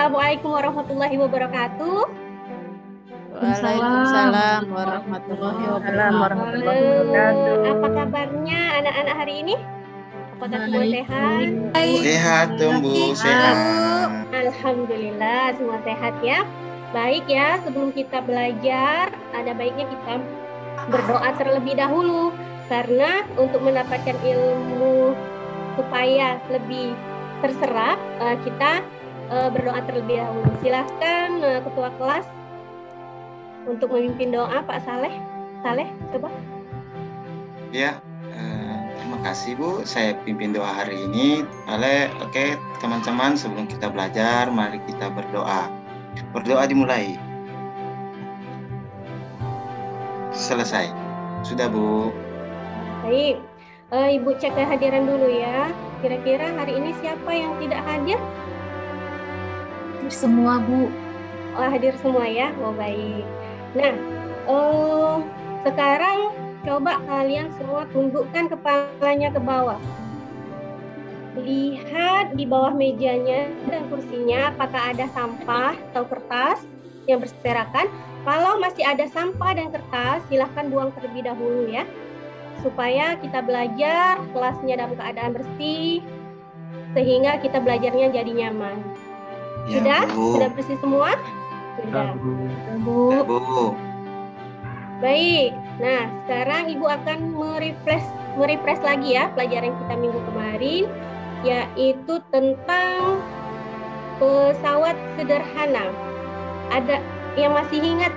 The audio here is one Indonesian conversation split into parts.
Assalamualaikum warahmatullahi wabarakatuh. Waalaikumsalam warahmatullahi wabarakatuh. Apa kabarnya anak-anak hari ini? Apakah semua sehat? Sehat, tumbuh sehat. Alhamdulillah, semua sehat ya. Baik ya, sebelum kita belajar, ada baiknya kita berdoa terlebih dahulu. Karena untuk mendapatkan ilmu supaya lebih terserap, kita berdoa terlebih dahulu. Silahkan Ketua Kelas untuk memimpin doa, Pak Saleh. Saleh, coba. Ya, terima kasih Bu. Saya pimpin doa hari ini. Oke, teman-teman, sebelum kita belajar, mari kita berdoa. Berdoa dimulai. Selesai. Sudah Bu. Baik, Ibu cek kehadiran dulu ya. Kira-kira hari ini siapa yang tidak hadir? Hadir semua Bu. Oh, hadir semua ya. Oh, baik. Nah, sekarang coba kalian semua tundukkan kepalanya ke bawah. Lihat di bawah mejanya dan kursinya apakah ada sampah atau kertas yang berserakan. Kalau masih ada sampah dan kertas, silahkan buang terlebih dahulu ya. Supaya kita belajar, kelasnya dalam keadaan bersih, sehingga kita belajarnya jadi nyaman. Ya, Sudah? Bu. Sudah bersih semua? Sudah. Bu. Baik. Nah, sekarang Ibu akan merefresh lagi ya pelajaran kita minggu kemarin, yaitu tentang pesawat sederhana. Ada yang masih ingat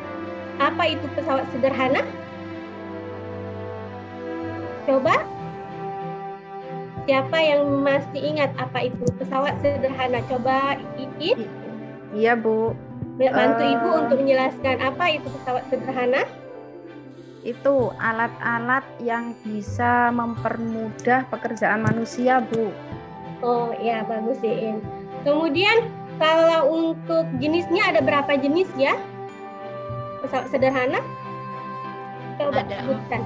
apa itu pesawat sederhana? Coba. Siapa yang masih ingat apa itu pesawat sederhana? Coba Iit. Iya Bu. Bantu Ibu untuk menjelaskan apa itu pesawat sederhana. Itu alat-alat yang bisa mempermudah pekerjaan manusia Bu. Oh ya, bagus Iin. Kemudian kalau untuk jenisnya ada berapa jenis ya? Pesawat sederhana? Coba sebutkan.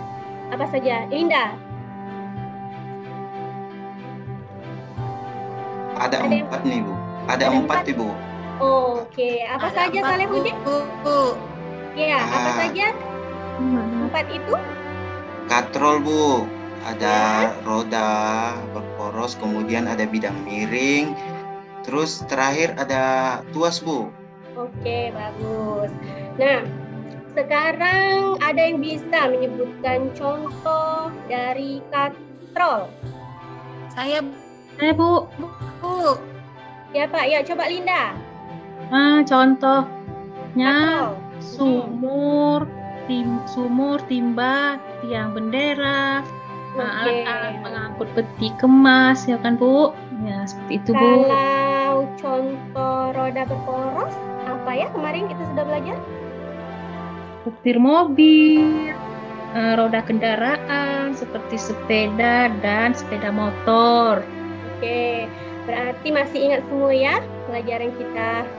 Apa saja? Linda. Ada 4 nih Bu. Ada 4 Ibu. Oke, apa saja Salehudin? Ya, apa saja? 4 itu? Katrol Bu. Ada roda berporos, kemudian ada bidang miring. Terus terakhir ada tuas Bu. Oke, bagus. Nah, sekarang ada yang bisa menyebutkan contoh dari katrol? Saya Bu. Ya Pak, ya coba Linda. Contohnya Katrol. sumur, timba, tiang bendera, Oke. alat-alat pengangkut peti kemas, ya kan Bu? Ya seperti itu Bu. Kalau contoh roda berporos, apa ya kemarin kita sudah belajar? Setir mobil, roda kendaraan seperti sepeda dan sepeda motor. Oke, berarti masih ingat semua ya pelajaran kita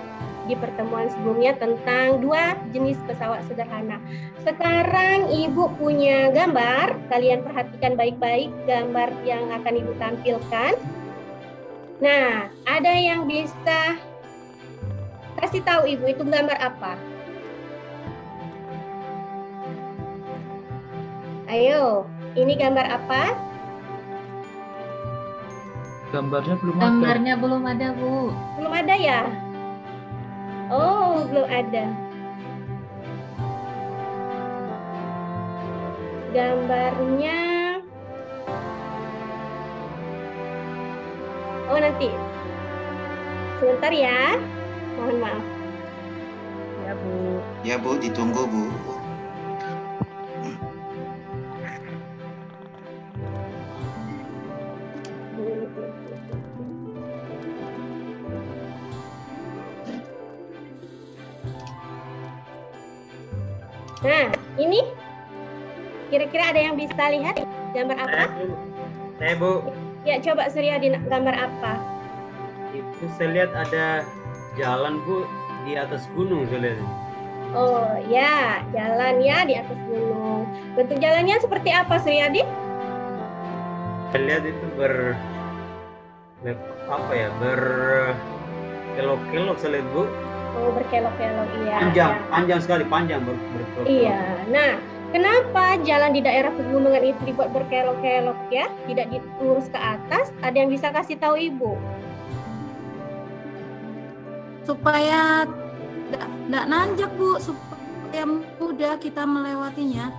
di pertemuan sebelumnya tentang 2 jenis pesawat sederhana. Sekarang Ibu punya gambar, kalian perhatikan baik-baik gambar yang akan Ibu tampilkan. Nah, ada yang bisa kasih tahu Ibu itu gambar apa? Ayo, ini gambar apa? Gambarnya belum ada, Bu. Belum ada ya? Oh, belum ada. Gambarnya. Oh, nanti. Sebentar ya. Mohon maaf. Ya Bu. Ya Bu, ditunggu Bu. Nah, ini kira-kira ada yang bisa lihat gambar apa? Saya Bu, Ya, coba Surya gambar apa? itu saya lihat ada jalan Bu di atas gunung saya lihat. Oh ya, jalan ya di atas gunung. Bentuk jalannya seperti apa Suryadi? Saya lihat itu berkelok-kelok saya lihat Bu. Oh, berkelok-kelok, iya. Panjang sekali, panjang berkelok. Iya. Nah, kenapa jalan di daerah pegunungan itu dibuat berkelok-kelok ya? Tidak dilurus ke atas? Ada yang bisa kasih tahu Ibu? Supaya tidak nanjak Bu, supaya mudah kita melewatinya.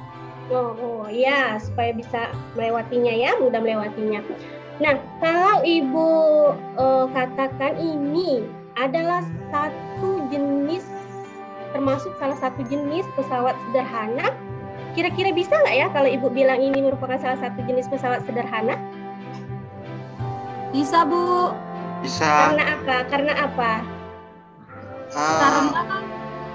Oh ya, supaya bisa melewatinya ya, mudah melewatinya. Nah, kalau Ibu katakan ini adalah satu jenis, termasuk salah satu jenis pesawat sederhana, kira-kira bisa nggak ya kalau Ibu bilang ini merupakan salah satu jenis pesawat sederhana? Bisa Bu. Bisa. Karena apa? Karena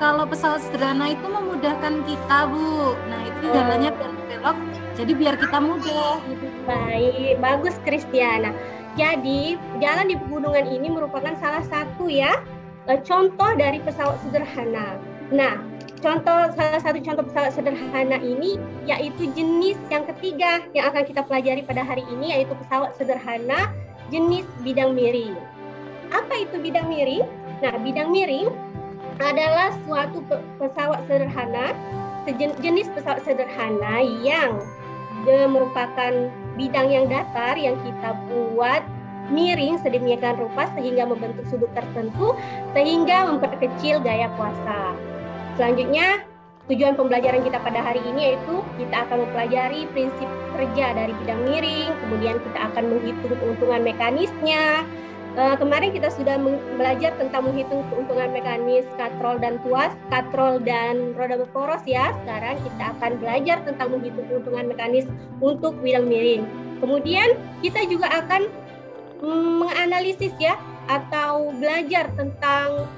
kalau pesawat sederhana itu memudahkan kita Bu. Nah itu jalannya belok, jadi biar kita mudah. Baik, bagus Kristiana. Jadi jalan di pegunungan ini merupakan salah satu ya contoh dari pesawat sederhana. Nah, salah satu contoh pesawat sederhana ini yaitu jenis yang ketiga yang akan kita pelajari pada hari ini, yaitu pesawat sederhana jenis bidang miring. Apa itu bidang miring? Nah, bidang miring adalah suatu pesawat sederhana, jenis pesawat sederhana yang merupakan bidang yang datar yang kita buat miring sedemikian rupa sehingga membentuk sudut tertentu sehingga memperkecil gaya kuasa. Selanjutnya, tujuan pembelajaran kita pada hari ini yaitu kita akan mempelajari prinsip kerja dari bidang miring, kemudian kita akan menghitung keuntungan mekanisnya. Kemarin kita sudah belajar tentang menghitung keuntungan mekanis katrol dan tuas, katrol dan roda berporos ya. Sekarang kita akan belajar tentang menghitung keuntungan mekanis untuk bidang miring. Kemudian kita juga akan menganalisis ya, atau belajar tentang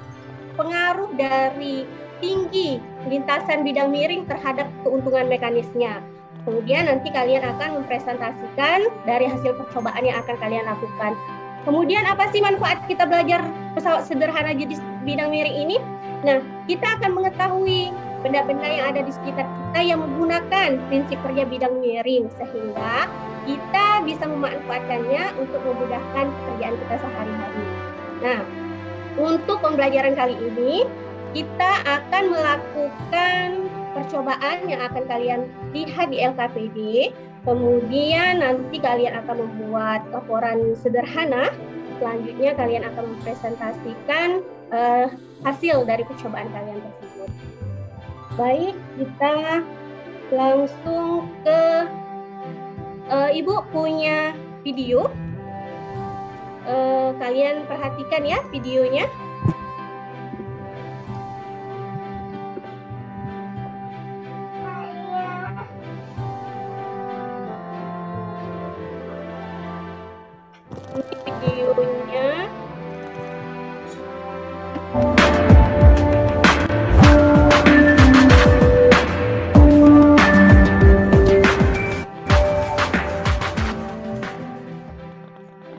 pengaruh dari tinggi lintasan bidang miring terhadap keuntungan mekanisnya. Kemudian nanti kalian akan mempresentasikan dari hasil percobaan yang akan kalian lakukan. Kemudian apa sih manfaat kita belajar pesawat sederhana jenis bidang miring ini? Nah, kita akan mengetahui benda-benda yang ada di sekitar kita yang menggunakan prinsip kerja bidang miring sehingga kita bisa memanfaatkannya untuk memudahkan pekerjaan kita sehari-hari. Nah, untuk pembelajaran kali ini kita akan melakukan percobaan yang akan kalian lihat di LKPD. Kemudian nanti kalian akan membuat laporan sederhana. Selanjutnya kalian akan mempresentasikan hasil dari percobaan kalian tersebut. Baik, kita langsung ke Ibu punya video. Kalian perhatikan ya videonya. Videonya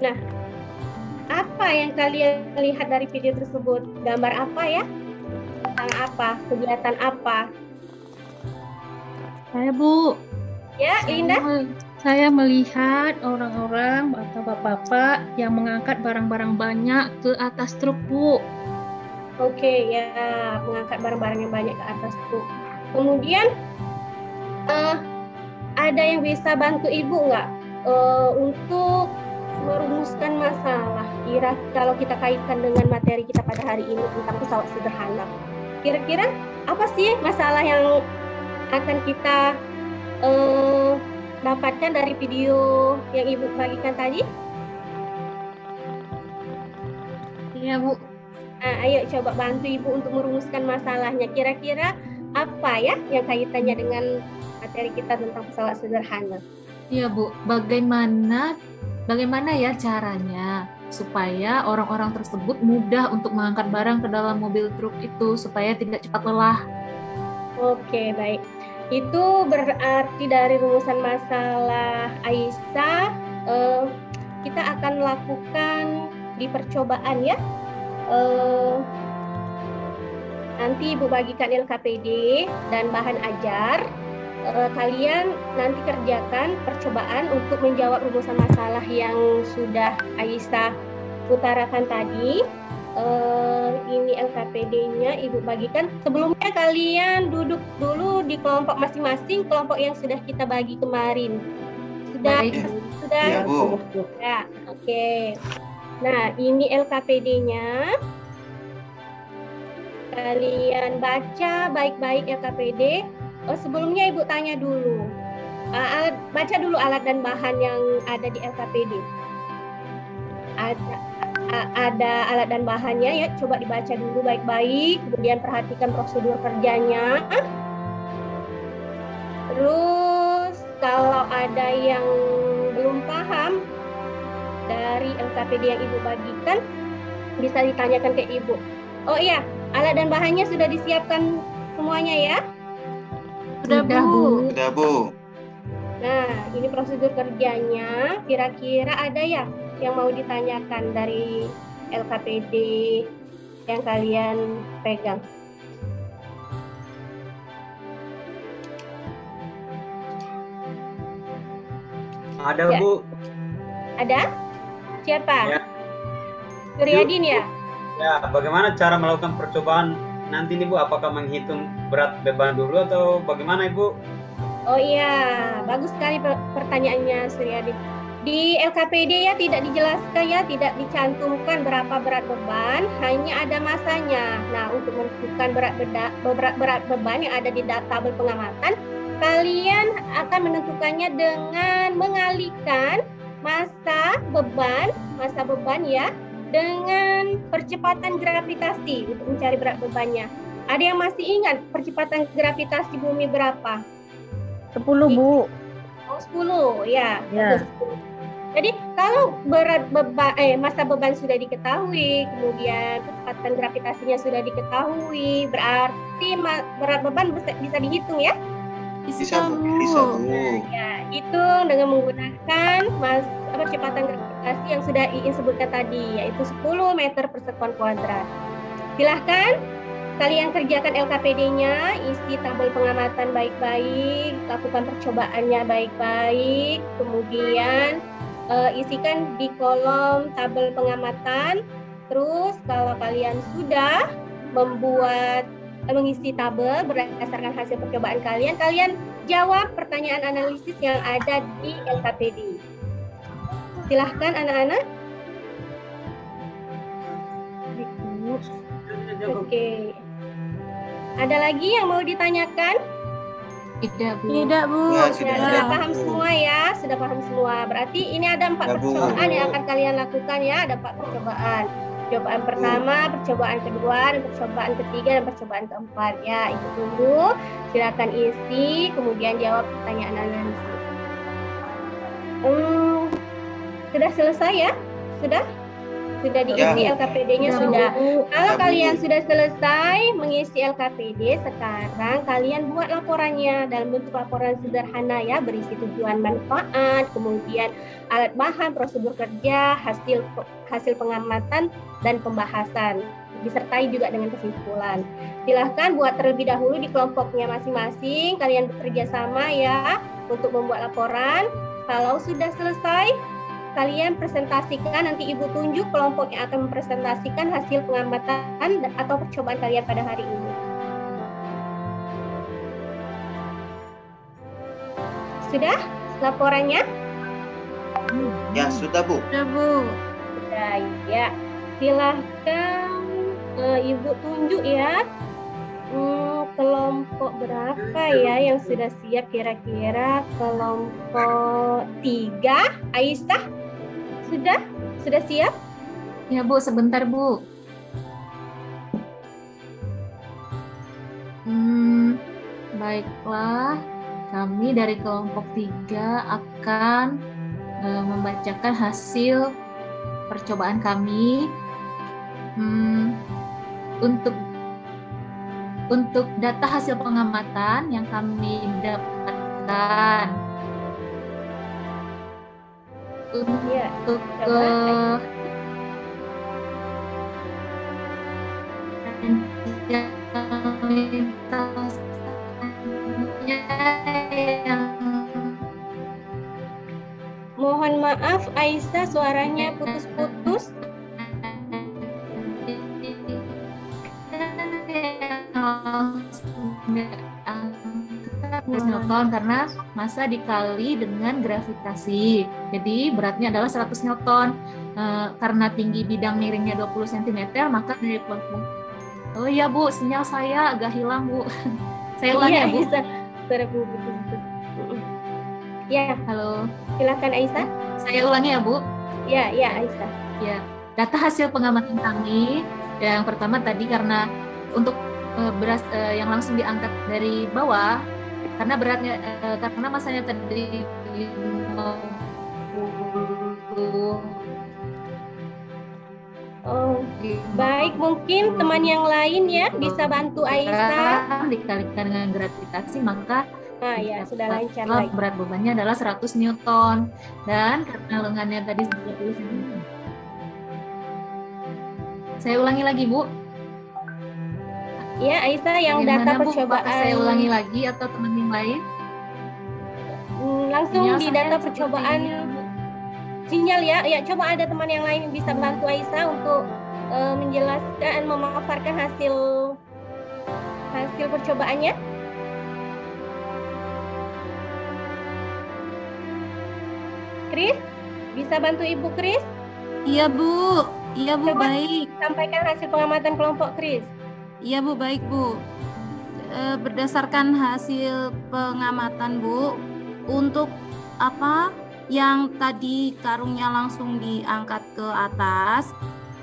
nah, apa yang kalian lihat dari video tersebut? Gambar apa ya? Tentang apa? Kegiatan apa? Saya Bu. Ya, Linda? Saya melihat orang-orang atau bapak-bapak yang mengangkat barang-barang banyak ke atas truk, Bu. Oke, ya, mengangkat barang-barang yang banyak ke atas truk. Kemudian, ada yang bisa bantu Ibu nggak untuk merumuskan masalah? Kalau kita kaitkan dengan materi kita pada hari ini tentang pesawat sederhana, kira-kira apa sih masalah yang akan kita dapatkan dari video yang Ibu bagikan tadi? Iya Bu. Nah, ayo coba bantu Ibu untuk merumuskan masalahnya. Kira-kira apa ya yang kaitannya dengan materi kita tentang pesawat sederhana? Iya Bu, bagaimana ya caranya supaya orang-orang tersebut mudah untuk mengangkat barang ke dalam mobil truk itu supaya tidak cepat lelah? Oke, baik. Itu berarti dari rumusan masalah Aisyah, kita akan lakukan di percobaan ya. Nanti Ibu bagikan LKPD dan bahan ajar. Kalian nanti kerjakan percobaan untuk menjawab rumusan masalah yang sudah Aisyah utarakan tadi. Ini LKPD-nya Ibu bagikan. Sebelumnya kalian duduk dulu di kelompok masing-masing, kelompok yang sudah kita bagi kemarin. Sudah? Baik. Sudah? Iya, Bu. Ya, oke. Nah, ini LKPD-nya. Kalian baca baik-baik LKPD. Sebelumnya Ibu tanya dulu. Baca dulu alat dan bahan yang ada di LKPD. Ada alat dan bahannya ya, coba dibaca dulu baik-baik, kemudian perhatikan prosedur kerjanya. Terus kalau ada yang belum paham dari LKPD yang Ibu bagikan, bisa ditanyakan ke Ibu. Oh iya, alat dan bahannya sudah disiapkan semuanya ya? Sudah, Bu. Sudah, Bu. Nah, ini prosedur kerjanya. Kira-kira ada ya yang mau ditanyakan dari LKPD yang kalian pegang? Ada, Ya. Bu. Ada? Siapa? Ya. Suryadin ya? Ya, bagaimana cara melakukan percobaan nanti nih, Bu? Apakah menghitung berat beban dulu atau bagaimana, Ibu? Oh iya, bagus sekali pertanyaannya Suryadin. Di LKPD ya tidak dijelaskan ya, tidak dicantumkan berapa berat beban, hanya ada masanya. Nah, untuk menentukan berat beban yang ada di tabel pengamatan, kalian akan menentukannya dengan mengalihkan masa beban ya, dengan percepatan gravitasi untuk mencari berat bebannya. Ada yang masih ingat percepatan gravitasi bumi berapa? 10, Bu. Oh, 10 ya. Ya. Bagus, 10. Jadi kalau masa beban sudah diketahui, kemudian kecepatan gravitasinya sudah diketahui, berarti berat beban bisa dihitung ya? Bisa, Bu. Bisa, Bu. Ya, hitung dengan menggunakan percepatan gravitasi yang sudah Iin sebutkan tadi, yaitu 10 meter per sekon kuadrat. Silahkan kalian kerjakan LKPD-nya, isi tabel pengamatan baik-baik, lakukan percobaannya baik-baik, kemudian isikan di kolom tabel pengamatan. Terus kalau kalian sudah mengisi tabel berdasarkan hasil percobaan kalian, kalian jawab pertanyaan analisis yang ada di LKPD. Silahkan anak-anak. Oke. Ada lagi yang mau ditanyakan? Tidak, Bu. Tidak, Bu. Ya, Sudah Bu. paham semua ya? Sudah paham semua. Berarti ini ada 4 Ya, Bu. percobaan yang akan kalian lakukan ya. Ada 4 percobaan. Percobaan pertama, percobaan kedua, dan percobaan ketiga, dan percobaan keempat ya. Itu dulu. Silakan isi, kemudian jawab pertanyaan analisis. Sudah selesai ya? Sudah? Sudah diisi Ya. LKPD-nya Ya, sudah. Bu. Kalau Ya, Bu. kalian sudah selesai mengisi LKPD, sekarang kalian buat laporannya dalam bentuk laporan sederhana ya, berisi tujuan manfaat, kemudian alat bahan, prosedur kerja, hasil pengamatan dan pembahasan, disertai juga dengan kesimpulan. Silahkan buat terlebih dahulu di kelompoknya masing-masing, kalian bekerja sama ya untuk membuat laporan. Kalau sudah selesai, kalian presentasikan, nanti Ibu tunjuk kelompok yang akan mempresentasikan hasil pengamatan atau percobaan kalian pada hari ini. Sudah laporannya? Ya, sudah, Bu. Sudah, Bu. Sudah ya. Silahkan Ibu tunjuk ya. Kelompok berapa ya yang sudah siap kira-kira? Kelompok 3, Aisyah? Sudah siap? Ya, Bu, sebentar, Bu. Baiklah, kami dari kelompok 3 akan membacakan hasil percobaan kami. Untuk data hasil pengamatan yang kami dapatkan, untuk mohon maaf Aisyah, suaranya putus-putus. diangkat 100 Newton karena massa dikali dengan gravitasi. Jadi beratnya adalah 100 Newton. Karena tinggi bidang miringnya 20 cm, maka dari kuasa. Oh iya Bu, sinyal saya agak hilang Bu. Saya ulangi ya Bu. Bisa. Suara Bu betul. Ya, Halo. silakan Aisyah. Saya ulangi ya Bu. Ya, Aisyah. Ya, data hasil pengamatan kami yang pertama tadi karena untuk beras yang langsung diangkat dari bawah karena beratnya karena masanya tadi 50. Oh, baik, mungkin teman yang lain ya bisa bantu Aisyah. Dikalikan dengan gravitasi maka Ya, sudah lancar lagi. berat bebannya adalah 100 Newton dan karena lengannya tadi 30 cm. Saya ulangi lagi Bu. Ya, Aisyah yang Bagaimana, data Bu? percobaan. Apakah saya ulangi lagi atau teman yang lain? Langsung Sinyal di saya data seperti percobaan ini, Bu. sinyal ya. Ya, coba ada teman yang lain yang bisa bantu Aisyah untuk menjelaskan, memaparkan hasil percobaannya. Kris, bisa bantu Ibu Kris? Iya Bu, Coba baik. sampaikan hasil pengamatan kelompok Kris. Iya Bu, baik Bu. Berdasarkan hasil pengamatan Bu, untuk apa yang tadi karungnya langsung diangkat ke atas,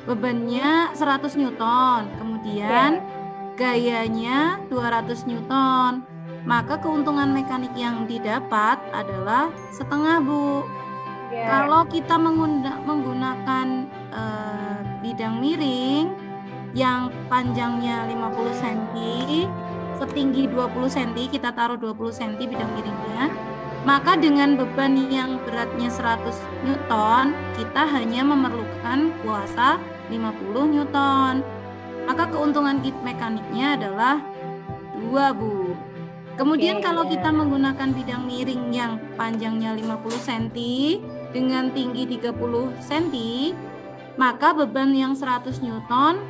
bebannya 100 Newton, kemudian gayanya 200 Newton. Maka keuntungan mekanik yang didapat adalah setengah Bu. Kalau kita menggunakan bidang miring yang panjangnya 50 cm, setinggi 20 cm, kita taruh 20 cm bidang miringnya, maka dengan beban yang beratnya 100 Newton, kita hanya memerlukan kuasa 50 Newton. Maka keuntungan mekaniknya adalah 2 Bu. Kemudian kalau kita menggunakan bidang miring yang panjangnya 50 cm dengan tinggi 30 cm, maka beban yang 100 Newton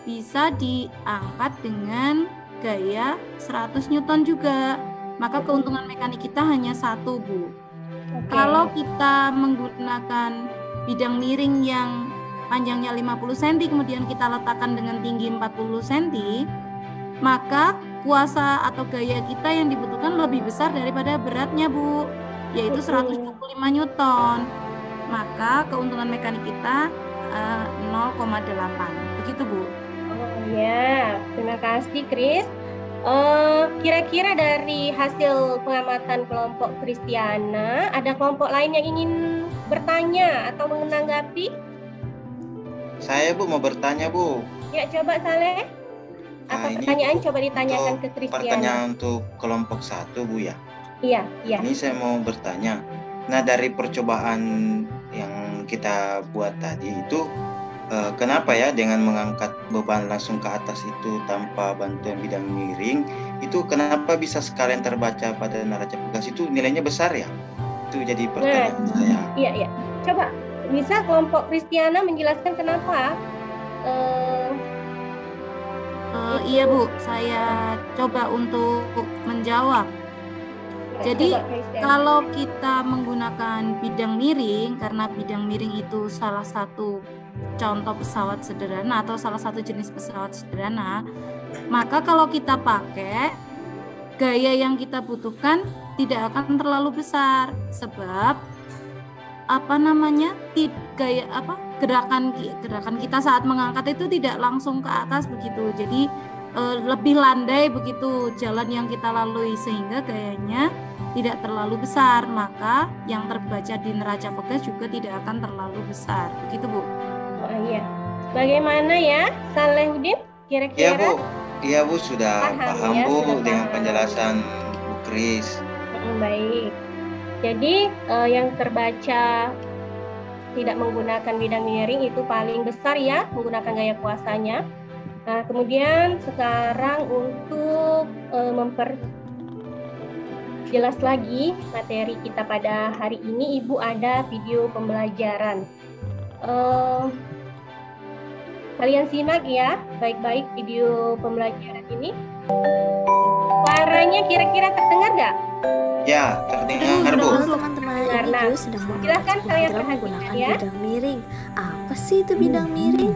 bisa diangkat dengan gaya 100 Newton juga. Maka keuntungan mekanik kita hanya 1 Bu. Kalau kita menggunakan bidang miring yang panjangnya 50 cm kemudian kita letakkan dengan tinggi 40 cm, maka kuasa atau gaya kita yang dibutuhkan lebih besar daripada beratnya Bu, yaitu 125 Newton. Maka keuntungan mekanik kita 0,8. Begitu Bu. Oh ya, terima kasih Kris. Kira-kira dari hasil pengamatan kelompok Kristiana, ada kelompok lain yang ingin bertanya atau menanggapi? Saya Bu mau bertanya Bu. Ya, coba Saleh. Apa Ini pertanyaan coba ditanyakan ke Kristiana? Pertanyaan untuk kelompok 1 Bu ya. Iya. Ini saya mau bertanya. Nah, dari percobaan yang kita buat tadi itu kenapa ya dengan mengangkat beban langsung ke atas itu tanpa bantuan bidang miring itu kenapa bisa sekalian terbaca pada neraca pegas itu nilainya besar ya? Itu jadi pertanyaan saya. Iya. Coba bisa kelompok Kristiana menjelaskan kenapa? Iya Bu, saya coba untuk menjawab. Jadi kalau kita menggunakan bidang miring, karena bidang miring itu salah satu contoh pesawat sederhana atau salah satu jenis pesawat sederhana, maka kalau kita pakai, gaya yang kita butuhkan tidak akan terlalu besar, sebab gerakan kita saat mengangkat itu tidak langsung ke atas begitu, jadi lebih landai begitu jalan yang kita lalui sehingga gayanya tidak terlalu besar, maka yang terbaca di neraca pegas juga tidak akan terlalu besar begitu Bu. Oh iya, bagaimana ya Salehudin kira-kira? Iya Bu sudah paham ya, Bu sudah dengan paham. penjelasan Bu Kris. Baik, jadi yang terbaca tidak menggunakan bidang miring itu paling besar ya, menggunakan gaya kuasanya. Nah, kemudian sekarang untuk memperjelas lagi materi kita pada hari ini, Ibu ada video pembelajaran. Kalian simak ya, baik-baik video pembelajaran ini. suaranya kira-kira terdengar nggak? Ya, terdengar Bu. Halo teman-teman, ini Nah, Gus sedang silakan mengangkat sebuah kalian drum perhatikan menggunakan ya. bidang miring. Apa sih itu bidang miring?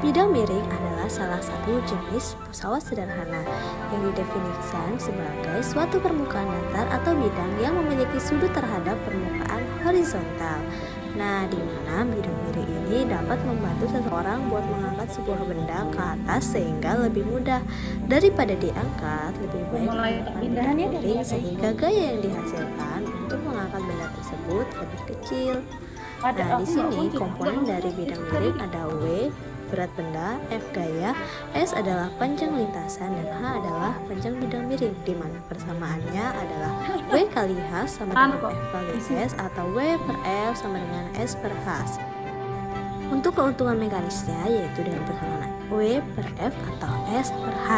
Bidang miring adalah salah satu jenis pesawat sederhana yang didefinisikan sebagai suatu permukaan datar atau bidang yang memiliki sudut terhadap permukaan horizontal. Nah, di mana bidang miring ini dapat membantu seseorang buat mengangkat sebuah benda ke atas sehingga lebih mudah daripada diangkat. Lebih baik menggunakan bidang miring sehingga gaya yang dihasilkan untuk mengangkat benda tersebut lebih kecil. Nah, di sini komponen dari bidang miring ada W, berat benda, F gaya, S adalah panjang lintasan, dan H adalah panjang bidang miring, di mana persamaannya adalah W kali H sama dengan F kali S atau W per F sama dengan S per H. Untuk keuntungan mekanisnya yaitu dengan persamaan W per F atau S per H.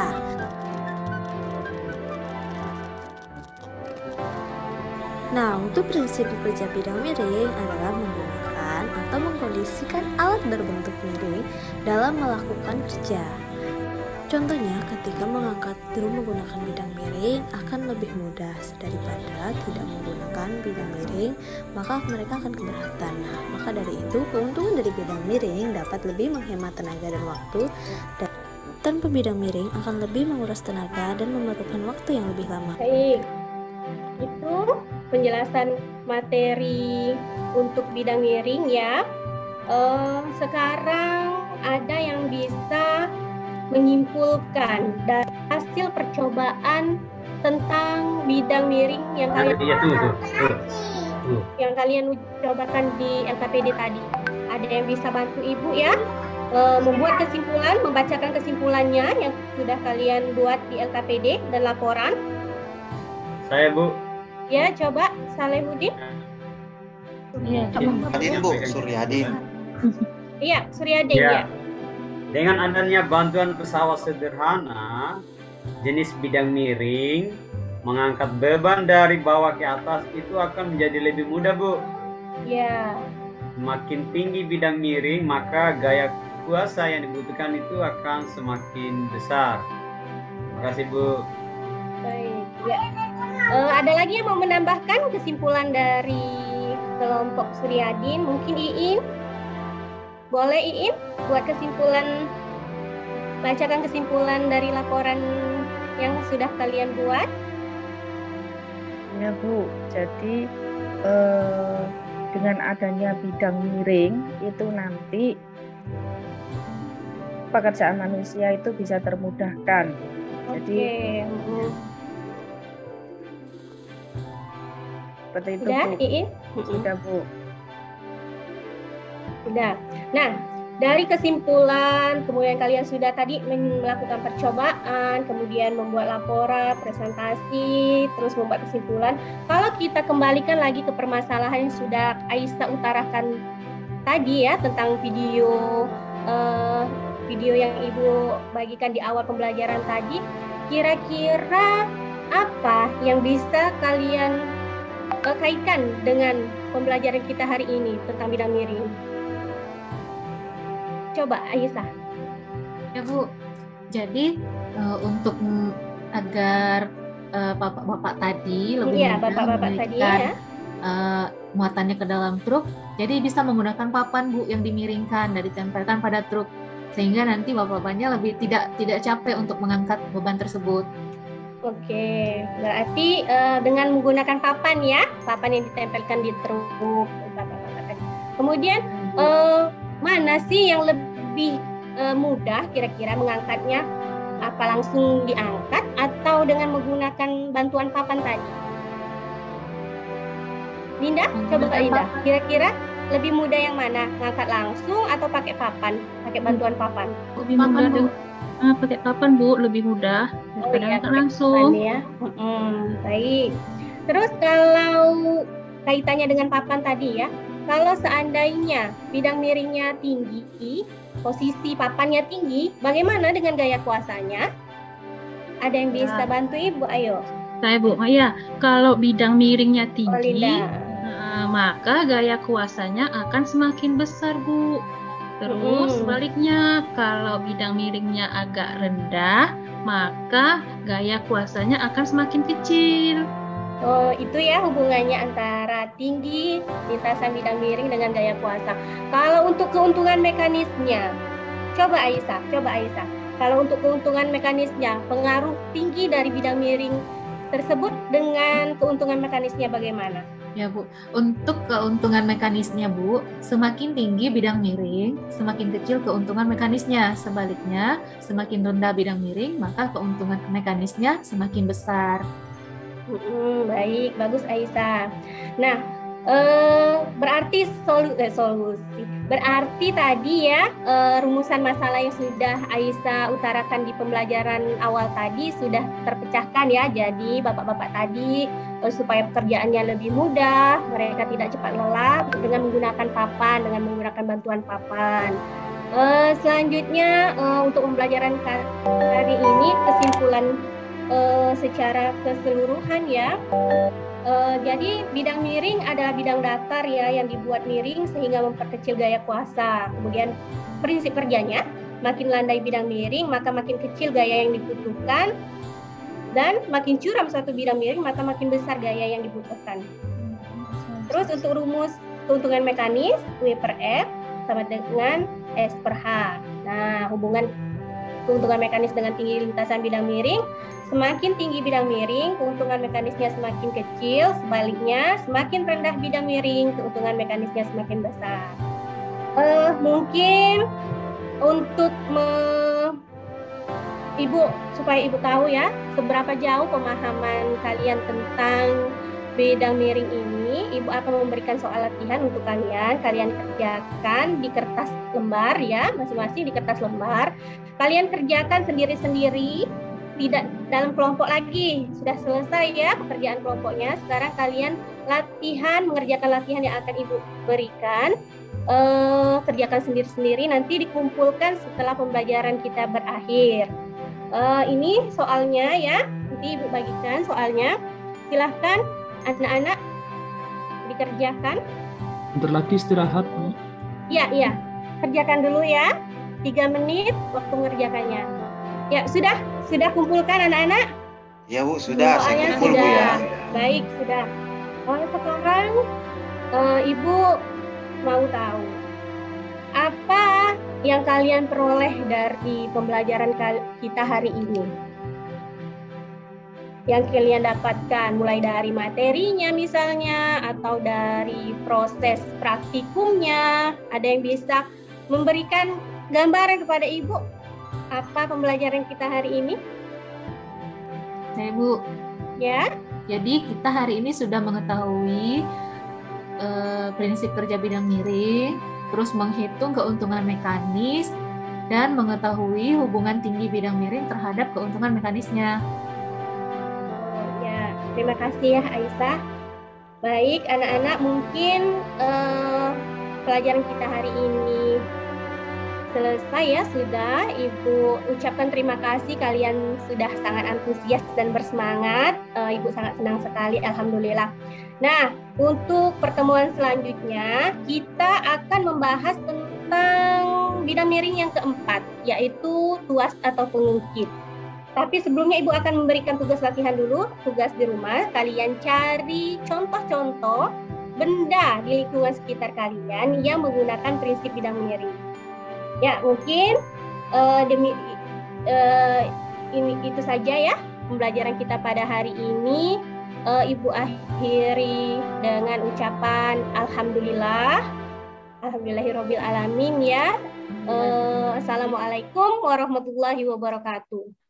Nah, untuk prinsip kerja bidang miring adalah menggunakan atau mengkondisikan alat berbentuk miring dalam melakukan kerja. Contohnya, ketika mengangkat drum menggunakan bidang miring akan lebih mudah daripada tidak menggunakan bidang miring, maka mereka akan keberatan. Nah, maka dari itu, keuntungan dari bidang miring dapat lebih menghemat tenaga dan waktu, dan tanpa bidang miring akan lebih menguras tenaga dan memerlukan waktu yang lebih lama. Baik, itu penjelasan materi untuk bidang miring ya. Sekarang ada yang bisa menyimpulkan dari hasil percobaan tentang bidang miring yang kalian cobakan di LKPD tadi. Ada yang bisa bantu Ibu ya membuat kesimpulan, membacakan kesimpulannya yang sudah kalian buat di LKPD dan laporan. Saya Bu. Ya, coba Salehudin. Iya, Suryadin Bu, Suryadin. Iya, Suryadin Ya. ya. Dengan adanya bantuan pesawat sederhana jenis bidang miring, mengangkat beban dari bawah ke atas itu akan menjadi lebih mudah, Bu. Ya. Semakin tinggi bidang miring, maka gaya kuasa yang dibutuhkan itu akan semakin besar. Terima kasih, Bu. Baik. Ya. Ada lagi yang mau menambahkan kesimpulan dari kelompok Suryadin? Mungkin Iin? Boleh Iin buat kesimpulan, bacakan kesimpulan dari laporan yang sudah kalian buat? Ya Bu, jadi dengan adanya bidang miring itu nanti pekerjaan manusia itu bisa termudahkan. Jadi seperti itu udah, Bu. Iin? Sudah Bu. Sudah. Nah, dari kesimpulan, kemudian kalian sudah tadi melakukan percobaan, kemudian membuat laporan, presentasi, terus membuat kesimpulan. Kalau kita kembalikan lagi ke permasalahan yang sudah Aisyah utarakan tadi ya, tentang video yang Ibu bagikan di awal pembelajaran tadi, kira-kira apa yang bisa kalian kaitkan dengan pembelajaran kita hari ini tentang bidang miring? Coba Aisyah. Ya Bu, jadi untuk agar bapak-bapak tadi lebih mudah bapak-bapak tadi ya, muatannya ke dalam truk, jadi bisa menggunakan papan Bu yang dimiringkan dan ditempelkan pada truk, sehingga nanti bapak-bapaknya lebih tidak capek untuk mengangkat beban tersebut. Oke, berarti dengan menggunakan papan ya, papan yang ditempelkan di truk. Kemudian mana sih yang lebih mudah kira-kira mengangkatnya? Apa langsung diangkat atau dengan menggunakan bantuan papan tadi? Linda, coba Linda, kira-kira lebih mudah yang mana? Ngangkat langsung atau pakai papan? Pakai bantuan papan? Lebih mudah pakai papan Bu, lebih mudah daripada ngangkat langsung. Ya. Baik. Terus kalau kaitannya dengan papan tadi ya, kalau seandainya bidang miringnya tinggi, posisi papannya tinggi, bagaimana dengan gaya kuasanya? Ada yang bisa bantu Ibu? Ayo. Saya Bu, ya kalau bidang miringnya tinggi, Linda. maka gaya kuasanya akan semakin besar Bu. Terus sebaliknya, kalau bidang miringnya agak rendah, maka gaya kuasanya akan semakin kecil. Oh, itu ya hubungannya antara tinggi lintasan bidang miring dengan gaya kuasa. Kalau untuk keuntungan mekanisnya, coba Aisyah. Kalau untuk keuntungan mekanisnya, pengaruh tinggi dari bidang miring tersebut dengan keuntungan mekanisnya bagaimana? Ya Bu, untuk keuntungan mekanisnya Bu, semakin tinggi bidang miring, semakin kecil keuntungan mekanisnya. Sebaliknya, semakin rendah bidang miring, maka keuntungan mekanisnya semakin besar. Baik, bagus Aisyah. Nah, berarti solusi. Berarti tadi ya rumusan masalah yang sudah Aisyah utarakan di pembelajaran awal tadi sudah terpecahkan ya. Jadi bapak-bapak tadi supaya pekerjaannya lebih mudah, mereka tidak cepat lelah dengan menggunakan papan, dengan menggunakan bantuan papan. Selanjutnya untuk pembelajaran hari ini kesimpulan secara keseluruhan ya. Jadi bidang miring adalah bidang datar ya yang dibuat miring sehingga memperkecil gaya kuasa. Kemudian prinsip kerjanya, makin landai bidang miring maka makin kecil gaya yang dibutuhkan, dan makin curam suatu bidang miring maka makin besar gaya yang dibutuhkan. Terus untuk rumus keuntungan mekanis, W per F sama dengan S per H. Nah, hubungan keuntungan mekanis dengan tinggi lintasan bidang miring, semakin tinggi bidang miring, keuntungan mekanisnya semakin kecil. Sebaliknya, semakin rendah bidang miring, keuntungan mekanisnya semakin besar. Mungkin untuk supaya Ibu tahu ya, seberapa jauh pemahaman kalian tentang bidang miring ini, Ibu akan memberikan soal latihan untuk kalian. Kalian kerjakan di kertas lembar ya, masing-masing di kertas lembar. Kalian kerjakan sendiri-sendiri, tidak dalam kelompok lagi. Sudah selesai ya pekerjaan kelompoknya. Sekarang kalian mengerjakan latihan yang akan Ibu berikan. Kerjakan sendiri-sendiri, nanti dikumpulkan setelah pembelajaran kita berakhir. Ini soalnya ya, nanti Ibu bagikan soalnya. Silahkan anak-anak dikerjakan. Bentar lagi istirahat. Iya. Kerjakan dulu ya. 3 menit waktu mengerjakannya. Ya, sudah kumpulkan anak-anak? Ya Bu, sudah. Saya kumpul sudah. Bu ya. Baik, sudah. Sekarang Ibu mau tahu apa yang kalian peroleh dari pembelajaran kita hari ini? Yang kalian dapatkan mulai dari materinya misalnya, atau dari proses praktikumnya. Ada yang bisa memberikan gambaran kepada Ibu apa pembelajaran kita hari ini? Saya Bu. Ya. Jadi kita hari ini sudah mengetahui prinsip kerja bidang miring, terus menghitung keuntungan mekanis, dan mengetahui hubungan tinggi bidang miring terhadap keuntungan mekanisnya. Terima kasih ya Aisyah. Baik anak-anak, mungkin pelajaran kita hari ini selesai ya, sudah. Ibu ucapkan terima kasih, kalian sudah sangat antusias dan bersemangat. Ibu sangat senang sekali, alhamdulillah. Nah, untuk pertemuan selanjutnya kita akan membahas tentang bidang miring yang keempat, yaitu tuas atau pengungkit. Tapi sebelumnya Ibu akan memberikan tugas latihan dulu, tugas di rumah. Kalian cari contoh-contoh benda di lingkungan sekitar kalian yang menggunakan prinsip bidang miring. Ya, mungkin itu saja ya pembelajaran kita pada hari ini. Ibu akhiri dengan ucapan alhamdulillah. Alhamdulillahirabbil alamin ya. Assalamualaikum warahmatullahi wabarakatuh.